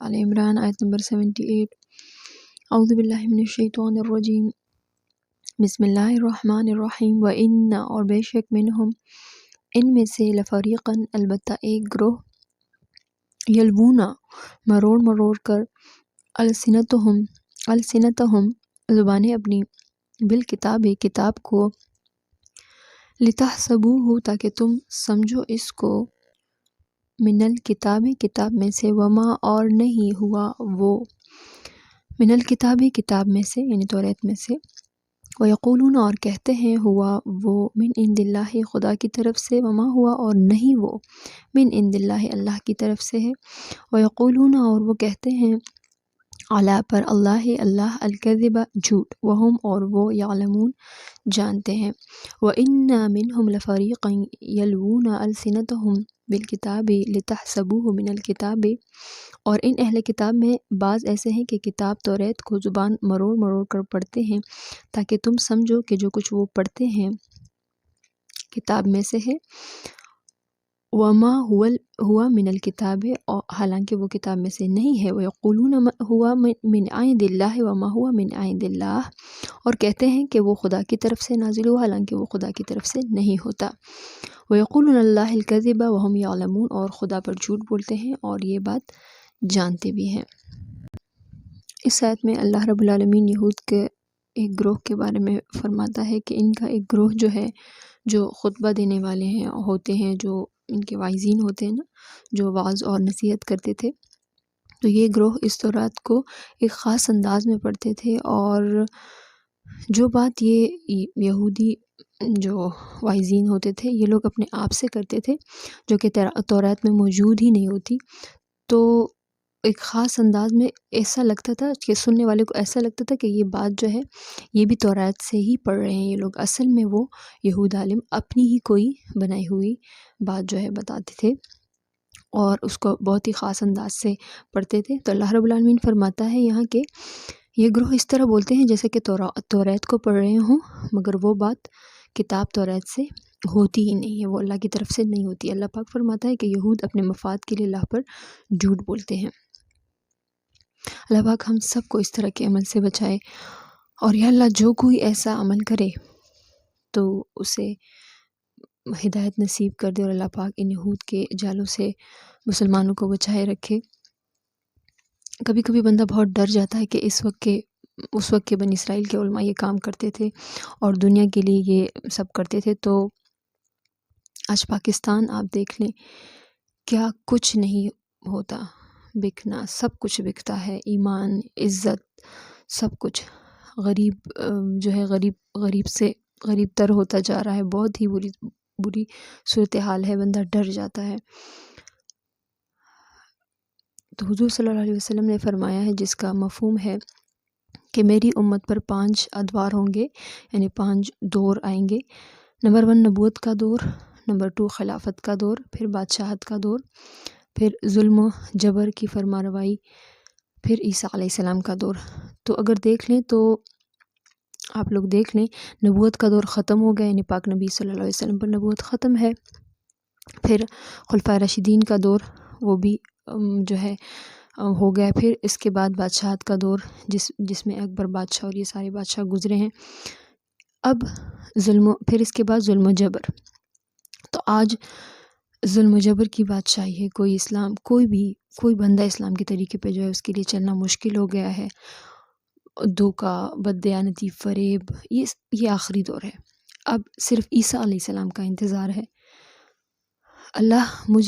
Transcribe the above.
آل عمران آیت نمبر 78۔ اعوذ باللہ من الشیطان الرجیم، بسم اللہ الرحمن الرحیم۔ وَإِنَّ اور بے شک منہم ان میں سے لفریقاً البتہ ایک گروہ، یلوون مروڑ مروڑ کر السنتہم زبانیں اپنی، بالکتاب کتاب کو، لتحسبوہ تاکہ تم سمجھو اس کو، من الکتاب کتاب میں سے، وما اور نہیں ہوا وہ، من الکتاب کتاب میں سے یعنی توریت میں سے، ویقولون اور کہتے ہیں، ہوا وہ من عند اللہ خدا کی طرف سے، وما ہوا اور نہیں وہ من عند اللہ اللہ کی طرف سے ہے، ویقولون اور وہ کہتے ہیں، علی پر اللہ الکذب جھوٹ، وہم اور وہ یعلمون جانتے ہیں، وَإِنَّ مِنْهُمْ لَفَرِيقًا يَلْوُونَ أَلْسِنَتَهُمْ بِالْكِتَابِ لِتَحْسَبُوهُ مِنَ الْكِتَابِ اور ان اہل کتاب میں بعض ایسے ہیں کہ کتاب توریت کو زبان مروڑ مروڑ کر پڑھتے ہیں تاکہ تم سمجھو کہ جو کچھ وہ پڑھتے ہیں کتاب میں سے ہے، وما ہوا من الکتاب اور حالانکہ وہ کتاب میں سے نہیں ہے، وَيَقُولُونَ ہوا من عند اللہ وما ہوا من عند اللہ اور کہتے ہیں کہ وہ خدا کی طرف سے نازل ہوا حالانکہ وہ خدا کی طرف سے نہیں ہوتا، وَيَقُولُونَ اللَّهِ الْكَذِبَ وَهُمْ يَعْلَمُونَ اور خدا پر جھوٹ بولتے ہیں اور یہ بات جانتے بھی ہیں۔ اس آیت میں اللہ رب العالمین یہود کے ایک گروہ کے بارے میں فرماتا ہے کہ ان کا ایک گروہ جو ہے، جو خطبہ دینے والے ہوتے ہیں، جو ان کے واعظین ہوتے ہیں نا، جو وعظ اور نصیحت کرتے تھے، تو یہ گروہ اس تورات کو ایک خاص انداز میں پڑھتے تھے، اور جو بات یہ یہودی جو واعظین ہوتے تھے یہ لوگ اپنے آپ سے کرتے تھے جو کہ تورات میں موجود ہی نہیں ہوتی، تو ایک خاص انداز میں ایسا لگتا تھا کہ سننے والے کو ایسا لگتا تھا کہ یہ بات جو ہے یہ بھی تورات سے ہی پڑھ رہے ہیں یہ لوگ، اصل میں وہ یہود عالم اپنی ہی کوئی بنائی ہوئی بات جو ہے بتاتے تھے اور اس کو بہت ہی خاص انداز سے پڑھتے تھے۔ تو اللہ رب العالمین فرماتا ہے یہاں کہ یہ گروہ اس طرح بولتے ہیں جیسے کہ توریت کو پڑھ رہے ہوں، مگر وہ بات کتاب توریت سے ہوتی ہی نہیں ہے، وہ اللہ کی طرف سے نہیں ہوتی۔ اللہ پاک فرماتا ہے کہ یہود اپنے مفاد کے لیے اللہ پر جھوٹ بولتے ہیں۔ اللہ پاک ہم سب کو اس طرح کے عمل سے بچائے، اور یا اللہ جو کوئی ایسا عمل کرے تو اسے ہدایت نصیب کر دے، اور اللہ پاک ان یہود کے جالوں سے مسلمانوں کو بچائے رکھے۔ کبھی کبھی بندہ بہت ڈر جاتا ہے کہ اس وقت کے بنی اسرائیل کے علماء یہ کام کرتے تھے اور دنیا کے لیے یہ سب کرتے تھے، تو آج پاکستان آپ دیکھ لیں کیا کچھ نہیں ہوتا، بکنا سب کچھ بکتا ہے، ایمان، عزت، سب کچھ، غریب جو ہے غریب سے غریب تر ہوتا جا رہا ہے، بہت ہی بری صورتحال ہے، بندہ ڈر جاتا ہے۔ تو حضور صلی اللہ علیہ وسلم نے فرمایا ہے جس کا مفہوم ہے کہ میری امت پر 5 ادوار ہوں گے، یعنی 5 دور آئیں گے۔ نمبر 1 نبوت کا دور، نمبر 2 خلافت کا دور، پھر بادشاہت کا دور، پھر ظلم و جبر کی فرما روائی، پھر عیسیٰ علیہ السلام کا دور۔ تو اگر دیکھ لیں تو آپ لوگ دیکھ لیں نبوت کا دور ختم ہو گیا، یعنی پاک نبی صلی اللہ علیہ وسلم پر نبوت ختم ہے۔ پھر خلفائے راشدین کا دور وہ بھی جو ہے ہو گیا، پھر اس کے بعد بادشاہت کا دور جس میں اکبر بادشاہ اور یہ سارے بادشاہ گزرے ہیں۔ اب پھر اس کے بعد ظلم و جبر۔ تو آج ظلم و جبر کی بادشاہی ہے، کوئی بندہ اسلام کے طریقے پہ جو ہے اس کے لیے چلنا مشکل ہو گیا ہے، دھوکہ، بددیانتی، فریب، یہ آخری دور ہے۔ اب صرف عیسیٰ علیہ السلام کا انتظار ہے۔ اللہ مجھے